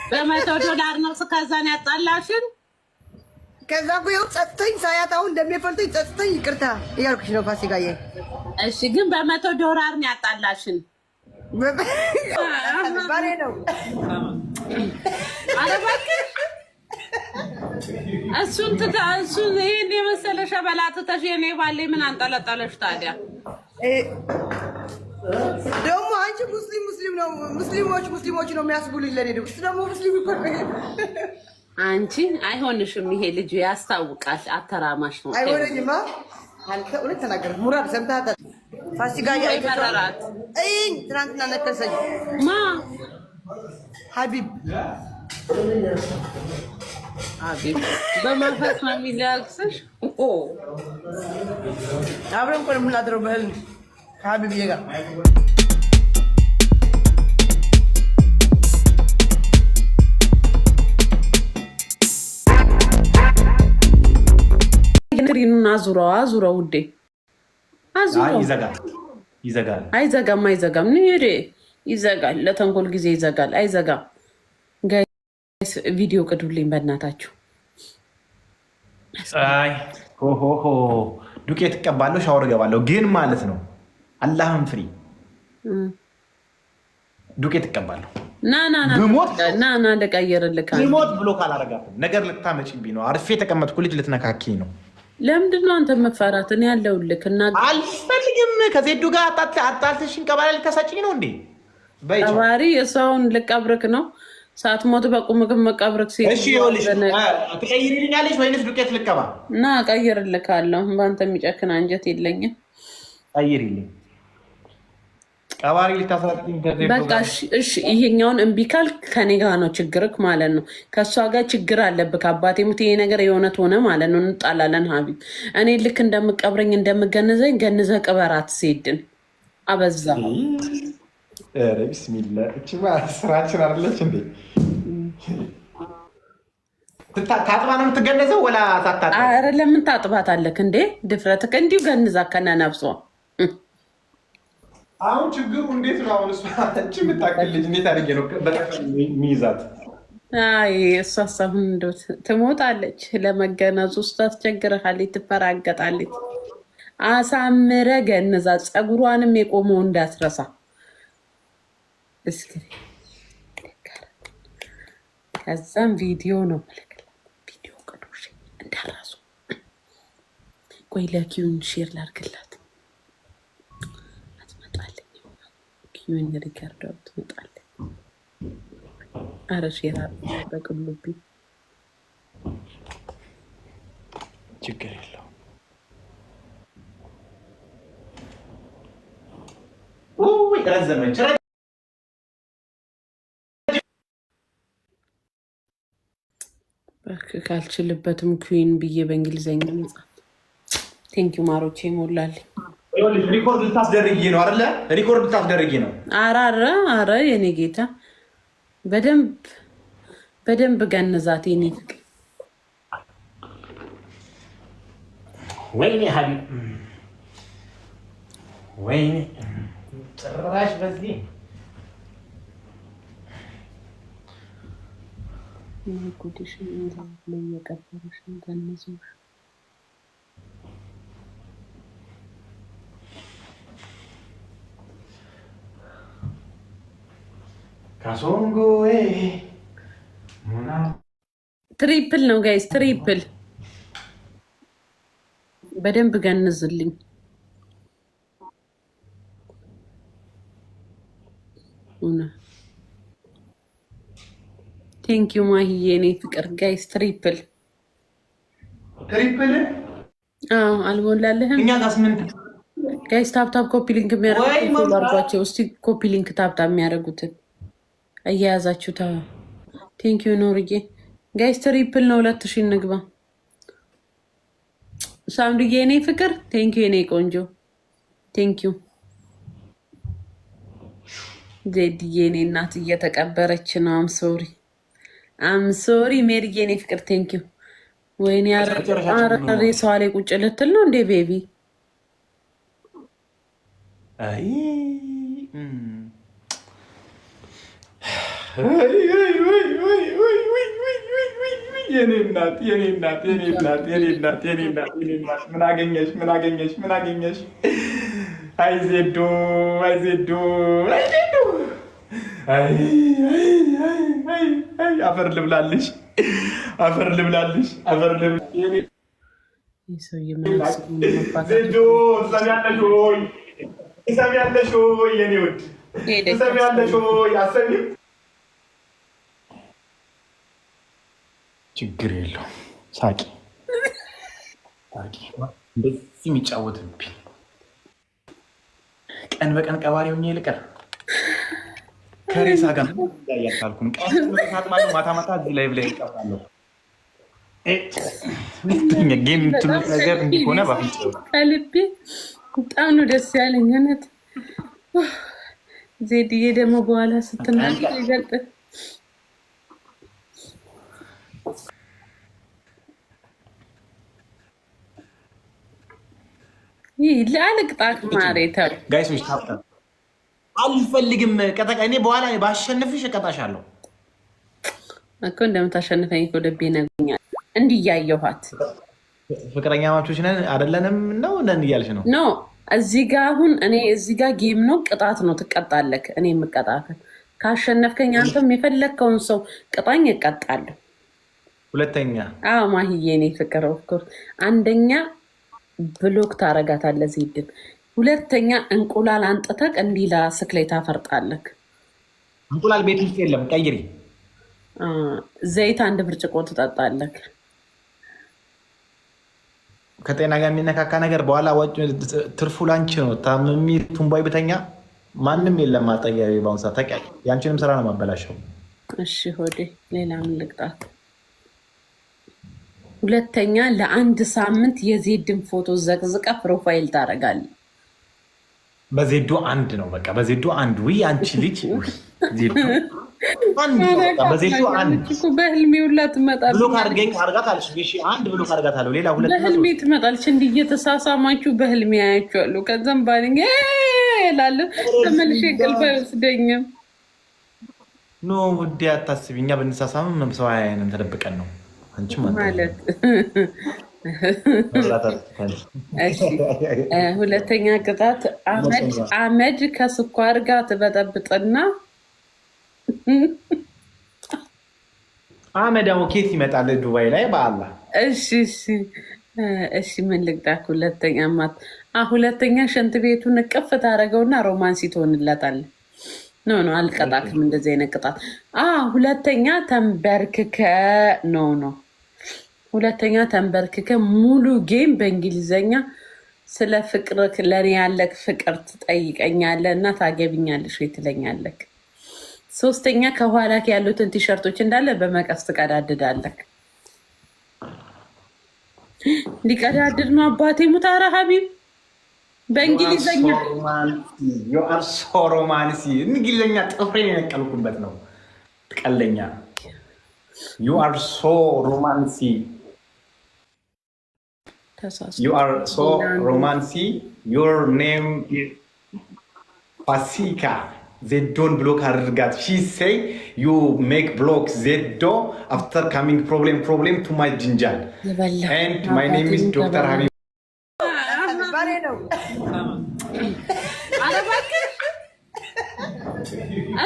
$100 ነው ከዛን ያጣላሽን ከዛ እኮ ይኸው ጸጥተኝ ሳያጣው እንደሚፈልጡኝ ጸጥተኝ ይቅርታ እያልኩሽ ነው ፋሲካዬ። እሺ ግን $100 ነው ያጣላሽን ባሬ ነው አረባክሽ እሱን ይሄን የመሰለ ሸበላ ትተሽ የኔ ባሌ ምን አንጠለጠለሽ ታዲያ? ደግሞ አንቺ ሙስሊሞች ነው የሚያስቡልኝ ለኔ ደግሞ ደግሞ ሙስሊም ይቆርጥ አንቺ አይሆንሽም። ይሄ ልጅ ያስታውቃል። አተራማሽ ነው። አይሆነኝማ አንተ እውነት ተናገር። ሙራድ ሰምታታ ፋሲካ አይፈራራት ትናንትና ነከሰኝ ማ ሀቢብ በመንፈስ ነው የሚላክስሽ። አብረን እኮ ነው የምናድረው በህልም ከሀቢብ ጋር ግሪኑን አዙረው ውዴ አዙረው። ይዘጋል። አይዘጋም። ንሬ ይዘጋል። ለተንኮል ጊዜ ይዘጋል። አይዘጋም። ጋይስ ቪዲዮ ቅዱልኝ በእናታችሁ። አይ ሆሆ ዱቄት እቀባለሁ፣ ሻወር እገባለሁ። ግን ማለት ነው አላህም ፍሪ ዱቄት እቀባለሁ። ና ልቀይርልህ። ሞት ብሎ ካላረጋትም ነገር ልታመጪብኝ ነው። አርፌ የተቀመጥኩ ልጅ ልትነካኪኝ ነው። ለምንድን ነው አንተ መፈራት? እኔ ያለሁልህ እና አልፈልግም። ከዜዱ ጋር አጣልተሽኝ ቀባሪ ልታሳጭኝ ነው እንዴ? ቀባሪ የሰውን ልቀብርክ ነው። ሳትሞት በቁምክም መቀብርክ ሲል ትቀይሪልኛለሽ ወይንስ ዱቄት ልቀባ? እና ቀይርልካለሁ። በአንተ የሚጨክን አንጀት የለኝም። ቀይሪልኝ። ቀባሪ ልታሳጭኝ በቃ እሺ። ይሄኛውን እምቢ ካልክ ከኔ ጋር ነው ችግርክ ማለት ነው። ከእሷ ጋር ችግር አለብክ። አባቴ ሙት ይሄ ነገር የእውነት ሆነ ማለት ነው። እንጣላለን ሀቢብ። እኔ ልክ እንደምቀብረኝ እንደምገንዘኝ ገንዘ ቅበራት ሴድን አበዛ። ቢስሚላ እችማ ስራችን አይደለች እንዴ? ታጥባ ነው የምትገነዘው ወላ ታጣጣ? ኧረ ለምን ታጥባት አለክ እንዴ? ድፍረትክ እንዲሁ ገንዛ ከነነብሷ። አሁን ችግሩ እንዴት ነው? አሁን እሷ እቺ የምታክል ልጅ እንዴት አድርጌ ነው ሚይዛት? አይ እሷስ አሁን እንደው ትሞታለች። ለመገነዙ ውስጥ ታስቸግረሃለች፣ ትፈራገጣለች። አሳምረ ገንዛ። ፀጉሯንም የቆመው እንዳትረሳ። እስኪ ከዛም ቪዲዮ ነው መለከለ ቪዲዮ ቅዱሽ እንዳራሱ። ቆይ ለኪዩን ሼር ላድርግላት። አትመጣለች። ኪዩን ሪካርዶ ትመጣለች። አረ ሼር በቅሉብኝ ችግር የለው። ረዘመች ካልችልበትም ኩዊን ብዬ በእንግሊዝኛ መጽሐፍ ቴንኪዩ ማሮቼ ይሞላል። ሪኮርድ ልታስደርጊ ነው አይደለ? ሪኮርድ ልታስደርጊ ነው። አረ የኔ ጌታ በደንብ ገንዛት የኔ ፍቅር። ወይኔ ሀቢብ ወይኔ ጭራሽ በዚህ ጉድሽን ላይ የቀበረሽን ገንዘሽ ካሶንጎዌ ትሪፕል ነው ጋይስ፣ ትሪፕል በደንብ ገንዝልኝ። ቴንኪዩ ማሂዬ የኔ ፍቅር። ጋይስ ትሪፕል አልሞላለህም? እኛ ጋር 8 ጋይስ ታፕታፕ ኮፒ ሊንክ የሚያደርጓቸው እስቲ ኮፒ ሊንክ ታፕታፕ የሚያደርጉትን እያያዛችሁ ታ። ቴንኪዩ ኖርዬ። ጋይስ ትሪፕል ነው። 2000 እንግባ። ሳምዱዬ የኔ ፍቅር ቴንኪዩ የኔ ቆንጆ ቴንኪዩ። ዜድዬ የኔ እናት እየተቀበረች ነው። አምሶሪ ሜሪዬ የኔ ፍቅር ቴንኪዩ። ወይኔ አረሬ ሰዋ ላይ ቁጭ ልትል ነው እንዴ ቤቢ? የኔ እናት ምን አገኘሽ? አይ ዜዶ አፈር ልብላልሽ። ዜዶ ትሰሚያለሽ ወይ የኔ ውድ? ትሰሚያለሽ ወይ? አሰሚም ችግር የለውም። ሳቂ እንደዚህ የሚጫወትብኝ ቀን በቀን ቀባሪ ሆኜ ልቀር ከሬሳ ጋር ያያልኩም ቀን ማታ እዚህ ላይ ብላይ ይቀባለሁ። ጌም የምትሉት ነገር እንዲሆነ ባፍንጭ ከልቤ በጣም ነው ደስ ያለኝ። እውነት ዜድዬ ደግሞ በኋላ ስትናገር ይገልጥ ይህ ላልቅጣት ማሬታ ጋይሶች ታፍታ አልፈልግም። እኔ በኋላ ባሸንፍሽ እቀጣሻለሁ እኮ። እንደምታሸንፈኝ እኮ ልቤ ነግሮኛል። እንዲህ እያየኋት ፍቅረኛ ማቾች ነን አይደለንም ነው ነን እያልሽ ነው? ኖ እዚህ ጋ አሁን እኔ እዚህ ጋ ጌም ነው ቅጣት ነው ትቀጣለህ። እኔ የምቀጣትን ካሸነፍከኝ አንተም የፈለግከውን ሰው ቅጣኝ እቀጣለሁ። ሁለተኛ ማህዬ እኔ ፍቅር ኦፍኮርስ አንደኛ ብሎክ ታረጋታለህ ዜድን። ሁለተኛ እንቁላል አንጥተህ እንዲህ ላስክ ላይ ታፈርጣለህ። እንቁላል ቤት ውስጥ የለም፣ ቀይሪ። ዘይት አንድ ብርጭቆ ትጠጣለህ። ከጤና ጋር የሚነካካ ነገር በኋላ ትርፉ ላንቺ ነው። ታምሚ ቱንባይ ብተኛ ማንም የለም አጠገቤ በአሁን ሰዓት። ታውቂያለሽ፣ ያንቺንም ስራ ነው ማበላሸው። እሺ ሆዴ ሌላ ምን ልቅጣት? ሁለተኛ ለአንድ ሳምንት የዜድን ፎቶ ዘቅዝቃ ፕሮፋይል ታደርጋለህ። በዜዶ አንድ ነው በቃ በዜዶ አንድ። ውይ አንቺ ልጅ በዜዶ አንድ በህልሜ ሁላ ትመጣለች። ብሎክ አድርጋታለች። አንድ ብሎክ አድርጋታለሁ። ሌላ ሁለት በህልሜ ትመጣለች። እንዲህ እየተሳሳማችሁ በህልሜ ያያችኋለሁ። ከዛም ባልኝ እላለሁ ተመልሼ እንቅልፍ አይወስደኝም። ኖ ውዴ አታስቢ፣ እኛ ብንሳሳምም ሰው አያየንም፣ ተደብቀን ነው። አንቺ ማለት ሁለተኛ ቅጣት አመድ ከስኳር ጋር ትበጠብጥና አመድ አሁን ኬት ይመጣል ዱባይ ላይ በአላ። እሺ ምን ልቅጣት? ሁለተኛ ሽንት ቤቱን እቅፍ ታደርገውና ሮማንሲ ትሆንለታለህ። ኖ አልቀጣክም እንደዚህ አይነት ቅጣት። ሁለተኛ ተንበርክከ ሁለተኛ ተንበርክከ ሙሉ ጌም በእንግሊዘኛ ስለ ፍቅር ለእኔ ያለክ ፍቅር ትጠይቀኛለህ እና ታገብኛለሽ ወይ ትለኛለህ። ሶስተኛ ከኋላክ ያሉትን ቲሸርቶች እንዳለ በመቀስ ትቀዳድዳለህ። ሊቀዳድድ ነው አባቴ ሙታራ ሀቢብ በእንግሊዘኛ ሮማንሲ እንግሊዘኛ ጥፍሬን የነቀልኩበት ነው። ቀለኛ You are so romancy. You are so romancy. Your name is Pasika. Zedon block addrgat. She say you make block Zeddo after coming problem to my jinjal. And my name is Dr. Habib.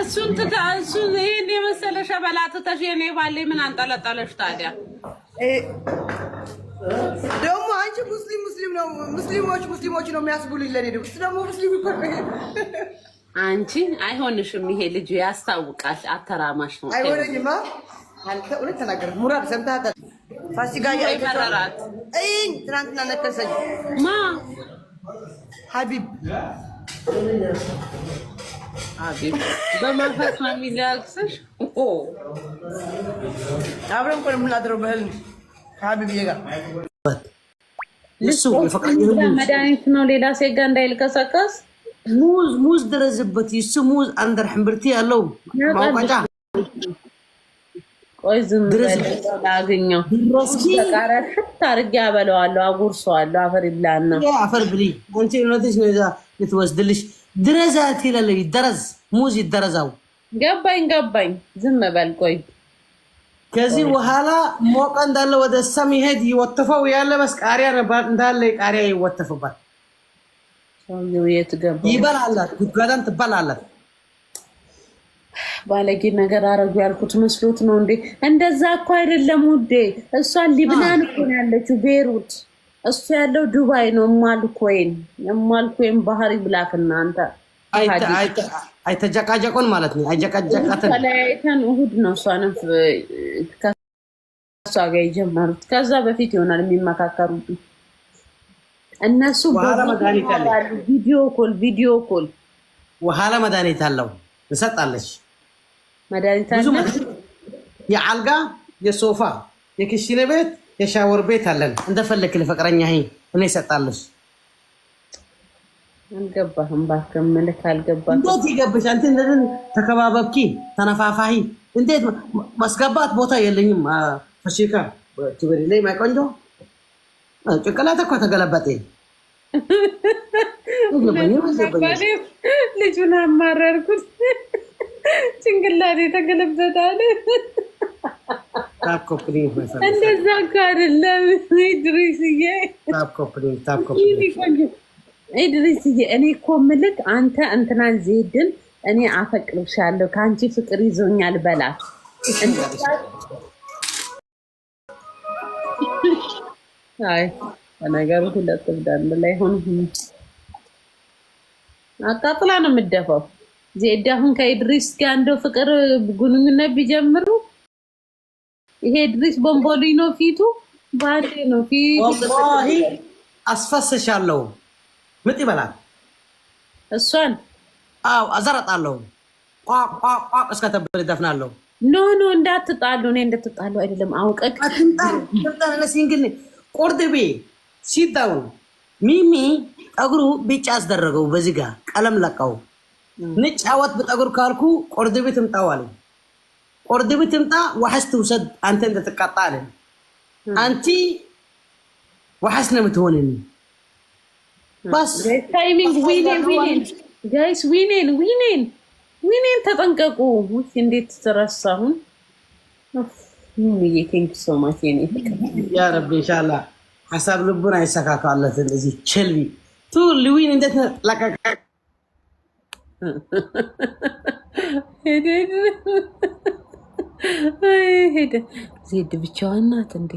እሱን ይህን የመሰለ ሸበላ ትተሽ የኔ ባሌ ምን አንጠለጠለሽ ታዲያ? ደግሞ አንቺ ሙስሊም ነው ሙስሊሞች ነው የሚያስቡልኝ። ለኔ ደግሞ ሙስሊም እኮ አንቺ አይሆንሽም። ይሄ ልጅ ያስታውቃል። አተራማሽ ነው። አይሆነኝማ። አንተ እውነት ተናገር። ሙራድ ሰምተሃታል? ፋሲካ ይፈራራት ትናንትና ነከሰኝ። ማ ሀቢብ በመንፈስ ነው የሚለቅስሽ። አብረን እኮ ነው የምናድረው በህልም ከሀቢብዬ ጋር። መድኃኒት ነው ሌላ ሴጋ እንዳይልቀሰቀስ ሙዝ ደረዝበት ይሱ ሙዝ አንደር ሕምብርቲ አለው ማውቃጫ። ቆይ ዝም ላግኘው ተቃራ ሽት አድርጌ አበለዋለሁ፣ አጉርሰዋለሁ። አፈር ይብላና አፈር ብሊ አንቺ እውነትሽ ነው ይዛ ልትወስድልሽ ድረዛት ይላል። ይደረዝ ሙዝ ይደረዛው። ገባኝ። ዝም በል ቆይ ከዚህ በኋላ ሞቀ እንዳለ ወደ ሰም ይሄድ ይወተፈው ያለ በስ ቃሪያ ነበር እንዳለ ቃሪያ ይወተፈባል። ሰውየው የት ገባ? ይበላላት ጉድጓዳን ትበላላት። ባለጌ ነገር አረጉ ያልኩት መስሎት ነው እንዴ? እንደዛ እኮ አይደለም ውዴ። እሷን ሊብናን እኮ ነው ያለችው ቤሩት፣ እሱ ያለው ዱባይ ነው። የማልኩዌን ባህሪ ብላክ እናንተ አይተጨቃጨቁን ማለት ነው። አይጨቃጨቃትን ተለያይተን እሑድ ነው እሷንም ከእሷ ጋር የጀመሩት። ከዛ በፊት ይሆናል የሚመካከሩብኝ እነሱ። ቪዲዮ ኮል ውሃላ መድኃኒት አለው ትሰጣለች። መድኃኒት አለ። የአልጋ የሶፋ የክሽኔ ቤት የሻወር ቤት አለን። እንደፈለክ ለፍቅረኛ እኔ እሰጣለች። አልገባህም? እባክህ ምልክ አልገባህም። እንዴት ይገብሽ? አንተ እንደዚህ ተከባበብኪ ተነፋፋሂ እንዴት ማስገባት ቦታ የለኝም። ፈሽካ ትበሪ ላይ ማይቆንጆ ጭንቅላት እኮ ተገለበጠ። ልጁን አማረርኩት። ጭንቅላቴ ተገለበጣል። እንደዛ እኮ አይደለም ኢድሪስዬ። ኢድሪስዬ እኔ እኮ ምልክ አንተ እንትናን ዜድን እኔ አፈቅርሻለሁ ከአንቺ ፍቅር ይዞኛል በላት። አይ ነገሩ ሁለት ብዳለ ላይ ሆነ አቃጥላ ነው የምደፋው። ዜድ አሁን ከኢድሪስ ጋር እንደው ፍቅር ግንኙነት ቢጀምሩ ይሄ ኢድሪስ ቦምቦሊኖ ፊቱ ባዴ ነው ፊቱ። ወላሂ አስፈስሻለሁ። ምጥ ይበላል እሷን። አው አዘረጣለሁ። ቋቋቋ እስከተበለ ደፍናለሁ። ኖ እንዳትጣሉ። እኔ እንድትጣሉ አይደለም አውቀቅ አትንጣን ሲንግል ቆርጥቤ ሲታው ሚሚ ጠጉሩ ቢጫ አስደረገው። በዚህ ጋር ቀለም ለቀው ንጫወት በጠጉር ካልኩ ቆርጥቤ ትምጣዋል። ቆርጥቤ ትምጣ ወሐስ ትውሰድ። አንተ እንደተቀጣ አለ። አንቲ ወሐስ ነው የምትሆነኝ። ባስ ታይሚንግ ዊኔን ጋይስ ዊኔን ተጠንቀቁ። እንዴት ተረሳሁን? ቴንክ ሶ ማች ያ ረቢ ኢንሻአላህ ሐሳብ ልቡን አይሰካካለት። እንደዚህ ቸልቢ ቱ ሉዊን እንዴት ለቀቀ ሄደ ዜድ ብቻዋን ናት እንዴ?